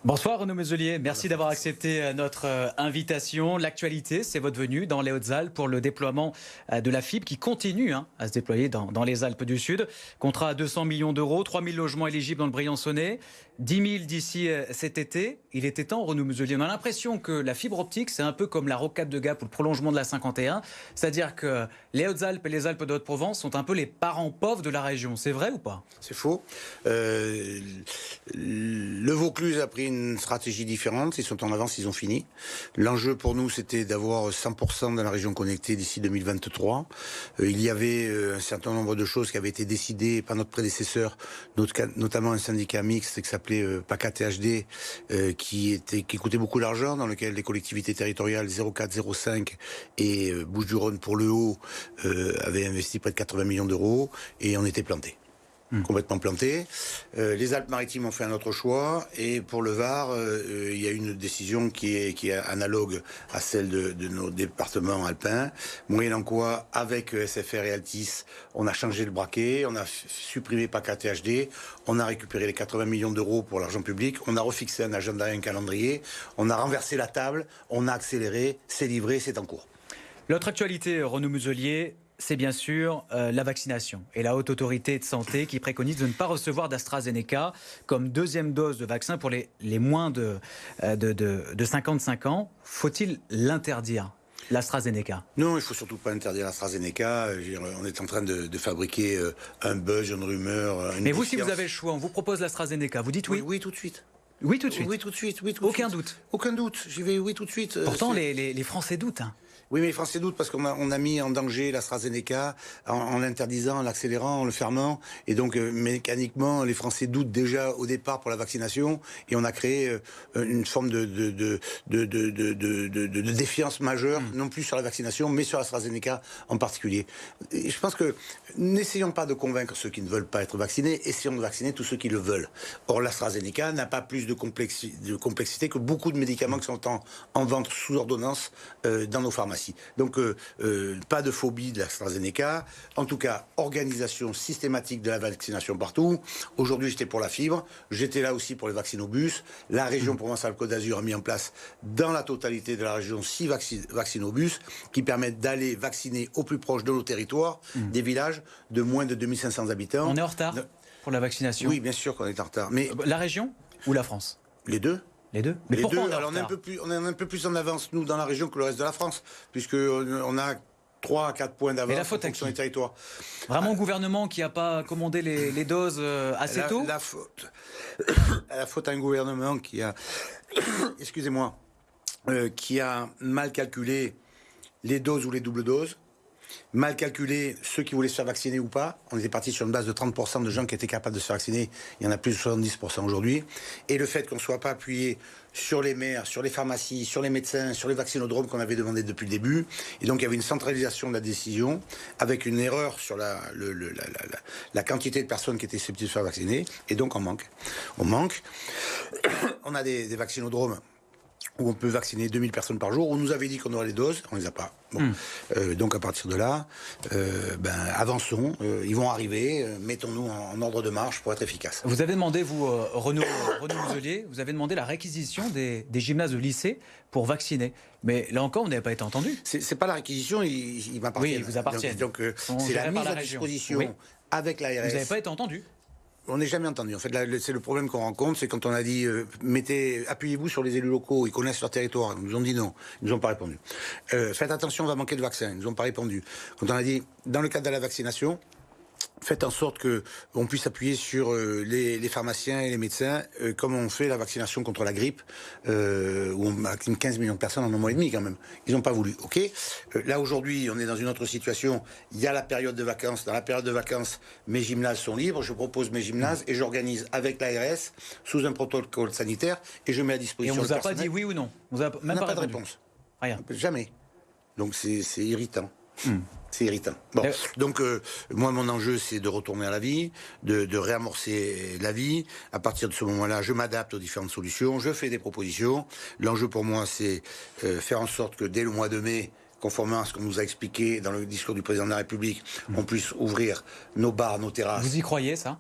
Bonsoir Renaud Muselier, merci d'avoir accepté notre invitation. L'actualité, c'est votre venue dans les Hautes-Alpes pour le déploiement de la fibre qui continue à se déployer dans les Alpes du Sud. Contrat à 200 millions d'euros, 3 000 logements éligibles dans le Briançonnais, 10 000 d'ici cet été. Il était temps, Renaud Muselier. On a l'impression que la fibre optique, c'est un peu comme la rocade de Gap ou le prolongement de la 51. C'est-à-dire que les Hautes-Alpes et les Alpes de Haute-Provence sont un peu les parents pauvres de la région. C'est vrai ou pas? C'est faux. Le Vaucluse a pris une stratégie différente. Ils sont en avance, ils ont fini. L'enjeu pour nous, c'était d'avoir 100% de la région connectée d'ici 2023. Il y avait un certain nombre de choses qui avaient été décidées par notre prédécesseur, notamment un syndicat mixte qui s'appelait PACA THD, qui coûtait beaucoup d'argent, dans lequel les collectivités territoriales 04, 05 et Bouches-du-Rhône pour le haut avaient investi près de 80 millions d'euros et on était plantés. Complètement planté. Les Alpes-Maritimes ont fait un autre choix et pour le Var, il y a une décision qui est analogue à celle de nos départements alpins, moyennant quoi, avec SFR et Altis, on a changé le braquet, on a supprimé PACA THD, on a récupéré les 80 millions d'euros pour l'argent public, on a refixé un agenda et un calendrier, on a renversé la table, on a accéléré, c'est livré, c'est en cours. L'autre actualité, Renaud Muselier, c'est bien sûr la vaccination et la Haute Autorité de Santé qui préconise de ne pas recevoir d'AstraZeneca comme deuxième dose de vaccin pour les moins de 55 ans. Faut-il l'interdire, l'AstraZeneca? Non, il ne faut surtout pas interdire l'AstraZeneca. On est en train de fabriquer un buzz, une rumeur, une Mais vous, défiance. si vous avez le choix, on vous propose l'AstraZeneca, vous dites oui? Oui, tout de suite. Oui, tout de suite. Oui, tout de suite. Oui, tout Aucun de suite. doute. Aucun doute. J'y vais, oui, tout de suite. Pourtant, les Français doutent. Oui, mais les Français doutent parce qu'on a mis en danger l'AstraZeneca en l'interdisant, en l'accélérant, en le fermant. Et donc, mécaniquement, les Français doutent déjà au départ pour la vaccination. Et on a créé une forme de défiance majeure, non plus sur la vaccination, mais sur l'AstraZeneca en particulier. Et je pense que n'essayons pas de convaincre ceux qui ne veulent pas être vaccinés, essayons de vacciner tous ceux qui le veulent. Or, l'AstraZeneca n'a pas plus de complexité que beaucoup de médicaments qui sont en vente sous ordonnance dans nos pharmacies. Donc, pas de phobie de l'AstraZeneca. En tout cas, organisation systématique de la vaccination partout. Aujourd'hui, j'étais pour la fibre. J'étais là aussi pour les vaccinobus. La région Provence-Alpes-Côte d'Azur a mis en place dans la totalité de la région 6 vaccinobus qui permettent d'aller vacciner au plus proche de nos territoires, des villages de moins de 2500 habitants. On est en retard pour la vaccination? Oui, bien sûr qu'on est en retard. Mais la région ou la France? Les deux. Les deux. Mais pourquoi on est en Alors retard? on est un peu plus en avance, nous, dans la région que le reste de la France, puisqu'on a 3 à 4 points d'avance en fonction des territoires. Vraiment au gouvernement qui n'a pas commandé les doses assez tôt? La faute à un gouvernement qui a, excusez-moi, qui a mal calculé les doses ou les doubles doses, mal calculé ceux qui voulaient se faire vacciner ou pas. On était parti sur une base de 30% de gens qui étaient capables de se faire vacciner. Il y en a plus de 70% aujourd'hui. Et le fait qu'on ne soit pas appuyé sur les maires, sur les pharmacies, sur les médecins, sur les vaccinodromes qu'on avait demandé depuis le début. Et donc il y avait une centralisation de la décision avec une erreur sur la quantité de personnes qui étaient susceptibles de se faire vacciner. Et donc on manque. On a des vaccinodromes où on peut vacciner 2000 personnes par jour. On nous avait dit qu'on aurait les doses, on les a pas. Bon. Donc à partir de là, avançons, ils vont arriver, mettons-nous en ordre de marche pour être efficaces. Vous avez demandé, vous, Renaud Muselier, vous avez demandé la réquisition des gymnases de lycée pour vacciner. Mais là encore, vous n'avez pas été entendu. C'est pas la réquisition, il m'appartient. Oui, il vous appartient. Donc c'est la mise à disposition avec l'ARS. Vous n'avez pas été entendu. On n'est jamais entendu. En fait, c'est le problème qu'on rencontre, c'est quand on a dit appuyez-vous sur les élus locaux, ils connaissent leur territoire. Ils nous ont dit non, ils nous ont pas répondu. Faites attention, on va manquer de vaccins. Ils nous ont pas répondu. Quand on a dit dans le cadre de la vaccination, faites en sorte qu'on puisse appuyer sur les pharmaciens et les médecins, comme on fait la vaccination contre la grippe, où on vaccine 15 millions de personnes en un mois et demi quand même. Ils n'ont pas voulu. Ok. Là aujourd'hui, on est dans une autre situation. Il y a la période de vacances. Dans la période de vacances, mes gymnases sont libres. Je propose mes gymnases et j'organise avec l'ARS sous un protocole sanitaire et je mets à disposition. Et on ne vous a pas dit oui ou non? On n'a pas de réponse. Rien. Jamais. Donc c'est irritant. C'est irritant. Bon, donc moi mon enjeu c'est de retourner à la vie, de réamorcer la vie. À partir de ce moment-là, je m'adapte aux différentes solutions, je fais des propositions. L'enjeu pour moi c'est faire en sorte que dès le mois de mai, conformément à ce qu'on nous a expliqué dans le discours du président de la République, on puisse ouvrir nos bars, nos terrasses. Vous y croyez ça?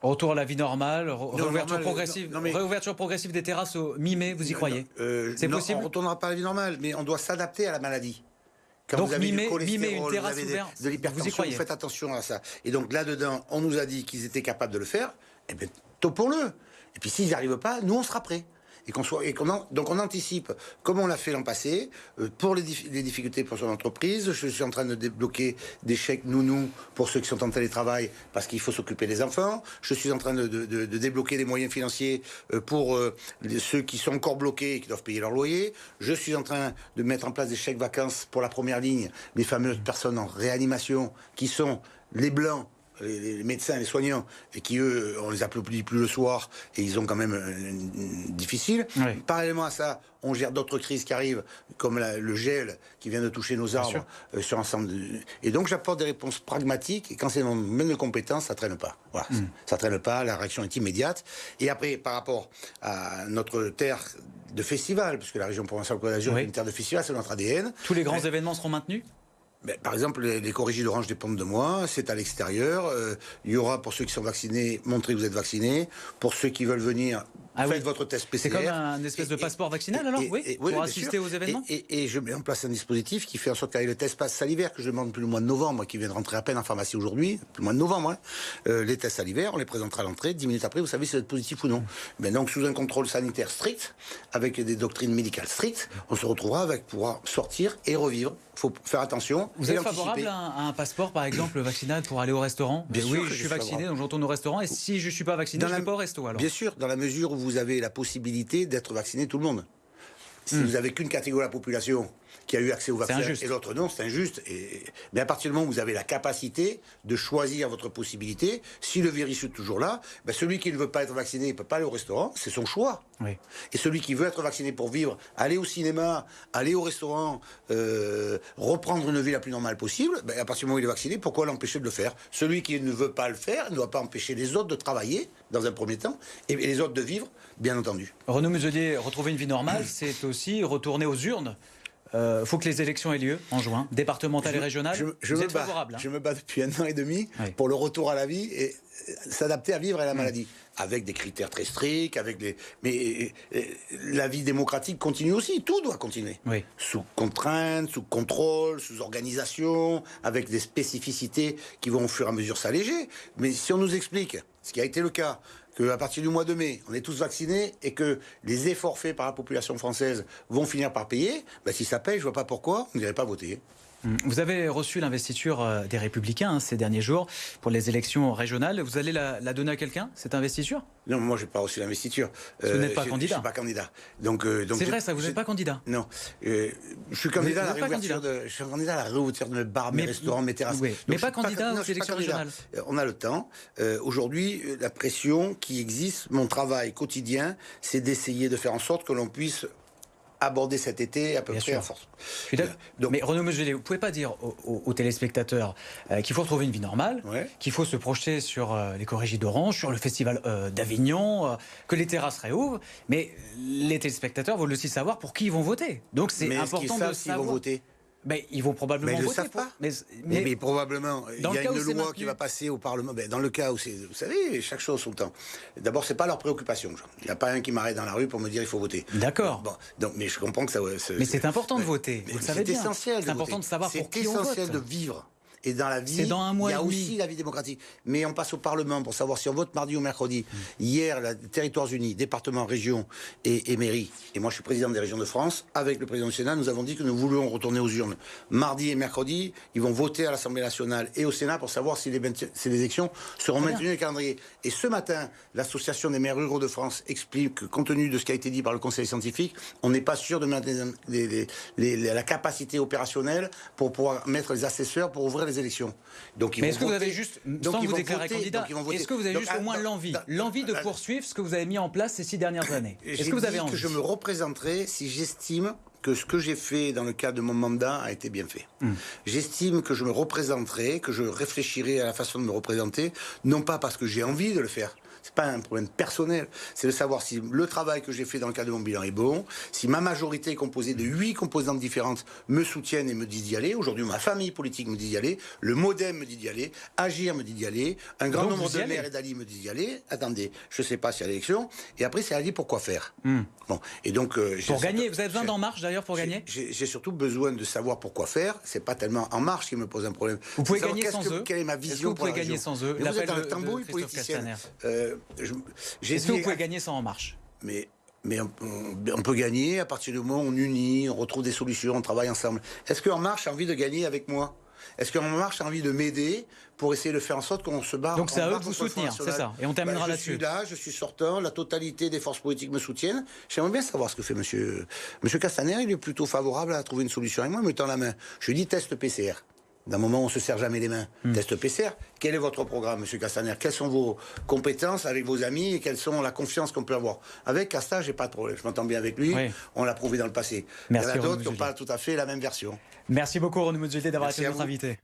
Retour à la vie normale, réouverture progressive, non, mais... réouverture progressive des terrasses au mi-mai, vous y croyez? C'est possible? On ne retournera pas à la vie normale, mais on doit s'adapter à la maladie. Quand donc vous avez mi-mai, du cholestérol, une terrasse vous avez ouverte, de l'hypertension, vous faites attention à ça. Et donc là-dedans, on nous a dit qu'ils étaient capables de le faire, et bien topons-le. Et puis s'ils n'y arrivent pas, nous on sera prêts. Donc on anticipe, comme on l'a fait l'an passé, pour les difficultés pour son entreprise. Je suis en train de débloquer des chèques nounou pour ceux qui sont en télétravail parce qu'il faut s'occuper des enfants. Je suis en train de débloquer des moyens financiers pour ceux qui sont encore bloqués et qui doivent payer leur loyer. Je suis en train de mettre en place des chèques vacances pour la première ligne, les fameuses personnes en réanimation qui sont les blancs, les médecins, les soignants, et qui, eux, on les applaudit plus le soir, et ils ont quand même difficile. Oui. Parallèlement à ça, on gère d'autres crises qui arrivent, comme le gel qui vient de toucher nos arbres sur l'ensemble. Et donc, j'apporte des réponses pragmatiques, et quand c'est mon domaine de compétence, ça traîne pas. Voilà, ça traîne pas, la réaction est immédiate. Et après, par rapport à notre terre de festival, puisque la région Provence-Alpes-Côte d'Azur est une terre de festival, c'est notre ADN. Tous les grands événements seront maintenus? Par exemple, les corrigés d'Orange dépendent de moi, c'est à l'extérieur. Il y aura, pour ceux qui sont vaccinés, montrez que vous êtes vaccinés. Pour ceux qui veulent venir, faites votre test PCR. C'est comme un espèce de passeport vaccinal, alors? Oui, pour assister aux événements? Et je mets en place un dispositif qui fait en sorte qu'avec le test salivaire, que je demande depuis le mois de novembre, qui vient de rentrer à peine en pharmacie aujourd'hui, le mois de novembre, les tests salivaires, on les présentera à l'entrée. 10 minutes après, vous savez si vous êtes positif ou non. Mais donc, sous un contrôle sanitaire strict, avec des doctrines médicales strictes, on se retrouvera avec pouvoir sortir et revivre. Il faut faire attention. Vous êtes favorable à un passeport, par exemple, vaccinal pour aller au restaurant? Bien sûr, oui, je suis vacciné, donc je retourne au restaurant. Et si je ne suis pas vacciné, je ne vais pas au resto, alors? Bien sûr, dans la mesure où vous avez la possibilité d'être vacciné tout le monde. Si vous n'avez qu'une catégorie de la population qui a eu accès au vaccin et l'autre non, c'est injuste. Mais à partir du moment où vous avez la capacité de choisir votre possibilité, si le virus est toujours là, celui qui ne veut pas être vacciné ne peut pas aller au restaurant, c'est son choix. Oui. Et celui qui veut être vacciné pour vivre, aller au cinéma, aller au restaurant, reprendre une vie la plus normale possible, à partir du moment où il est vacciné, pourquoi l'empêcher de le faire? Celui qui ne veut pas le faire ne doit pas empêcher les autres de travailler, dans un premier temps, et les autres de vivre, bien entendu. Renaud Muselier, retrouver une vie normale, c'est aussi retourner aux urnes. Faut que les élections aient lieu en juin, départementales et régionales. Vous êtes favorable, Je me bats depuis 1 an et demi pour le retour à la vie et s'adapter à vivre à la maladie. Avec des critères très stricts, mais la vie démocratique continue aussi, tout doit continuer. Oui. Sous contrainte, sous contrôle, sous organisation, avec des spécificités qui vont au fur et à mesure s'alléger. Mais si on nous explique, ce qui a été le cas, qu'à partir du mois de mai, on est tous vaccinés et que les efforts faits par la population française vont finir par payer, si ça paye, je ne vois pas pourquoi on n'irait pas voter. Vous avez reçu l'investiture des Républicains ces derniers jours pour les élections régionales. Vous allez la donner à quelqu'un, cette investiture? Non, moi, je n'ai pas reçu l'investiture. Vous n'êtes pas candidat. Je ne suis pas candidat. C'est vrai, ça, vous n'êtes pas candidat? Non. Je suis candidat à la réouverture de mes bars, mes restaurants, mes terrasses. Oui, mais pas candidat aux élections régionales. On a le temps. Aujourd'hui, la pression qui existe, mon travail quotidien, c'est d'essayer de faire en sorte que l'on puisse aborder cet été à peu près à force. Mais Renaud Muselier, vous ne pouvez pas dire aux téléspectateurs qu'il faut retrouver une vie normale, qu'il faut se projeter sur les corrigés d'Orange, sur le festival d'Avignon, que les terrasses réouvrent, mais les téléspectateurs veulent aussi savoir pour qui ils vont voter. Donc c'est important de savoir. Vont voter. Ils vont probablement voter. Ils ne le savent pas. Mais probablement, il y a une loi qui va passer au Parlement. Dans le cas où c'est... Vous savez, chaque chose son temps. D'abord, ce n'est pas leur préoccupation. Il n'y a pas un qui m'arrête dans la rue pour me dire il faut voter. D'accord. Mais je comprends que ça... Mais c'est important de voter. Vous le savez bien. C'est essentiel. C'est important de savoir pour qui on vote. C'est essentiel de vivre. Et dans la vie, dans un mois il y a aussi la vie démocratique. Mais on passe au Parlement pour savoir si on vote mardi ou mercredi. Hier, les Territoires Unis, département, région et mairie, et moi je suis président des régions de France, avec le président du Sénat, nous avons dit que nous voulions retourner aux urnes. Mardi et mercredi, ils vont voter à l'Assemblée nationale et au Sénat pour savoir si les élections seront maintenues dans le calendrier. Et ce matin, l'Association des maires ruraux de France explique que, compte tenu de ce qui a été dit par le Conseil scientifique, on n'est pas sûr de maintenir la capacité opérationnelle pour pouvoir mettre les assesseurs pour ouvrir les élections. Donc, mais est-ce que vous avez juste, sans vous déclarer candidat, est-ce que vous avez juste au moins l'envie de poursuivre ce que vous avez mis en place ces 6 dernières années? Est-ce que vous avez envie? Je me représenterai si j'estime que ce que j'ai fait dans le cadre de mon mandat a été bien fait. J'estime que je me représenterai, que je réfléchirai à la façon de me représenter, non pas parce que j'ai envie de le faire, C'est pas un problème personnel. C'est de savoir si le travail que j'ai fait dans le cadre de mon bilan est bon, si ma majorité composée de 8 composantes différentes me soutiennent et me disent d'y aller. Aujourd'hui, ma famille politique me dit d'y aller. Le MoDem me dit d'y aller. Agir me dit d'y aller. Un grand nombre de maires et d'alliés me disent d'y aller. Attendez, je sais pas s'il y a l'élection. Et après, c'est à dire pourquoi faire. Bon. Et donc, pour gagner, vous avez besoin d'En Marche d'ailleurs pour gagner? J'ai surtout besoin de savoir pourquoi faire. C'est pas tellement En Marche qui me pose un problème. Vous pouvez gagner sans eux. Quelle est ma vision pour la région? Vous pouvez gagner sans eux. Vous êtes dans le tambouille politicien. Est-ce que vous pouvez gagner sans En Marche? Mais on peut gagner à partir du moment où on unit, on retrouve des solutions, on travaille ensemble. Est-ce qu'En Marche a envie de gagner avec moi? Est-ce qu'En Marche a envie de m'aider pour essayer de faire en sorte qu'on se barre? Donc c'est à eux de vous soutenir, c'est ça. Et on terminera là-dessus. Je suis là, je suis sortant, la totalité des forces politiques me soutiennent. J'aimerais bien savoir ce que fait monsieur Castaner. Il est plutôt favorable à trouver une solution avec moi, il me tend la main. Je lui dis test PCR. D'un moment, on ne se serre jamais les mains. Test PCR. Quel est votre programme, monsieur Castaner? Quelles sont vos compétences avec vos amis et quelles sont la confiance qu'on peut avoir? Avec Casta, j'ai pas de problème. Je m'entends bien avec lui. Oui. On l'a prouvé dans le passé. Merci. Il y en a d'autres qui n'ont pas tout à fait la même version. Merci beaucoup, Renaud Moudzouillet, d'avoir été notre invité.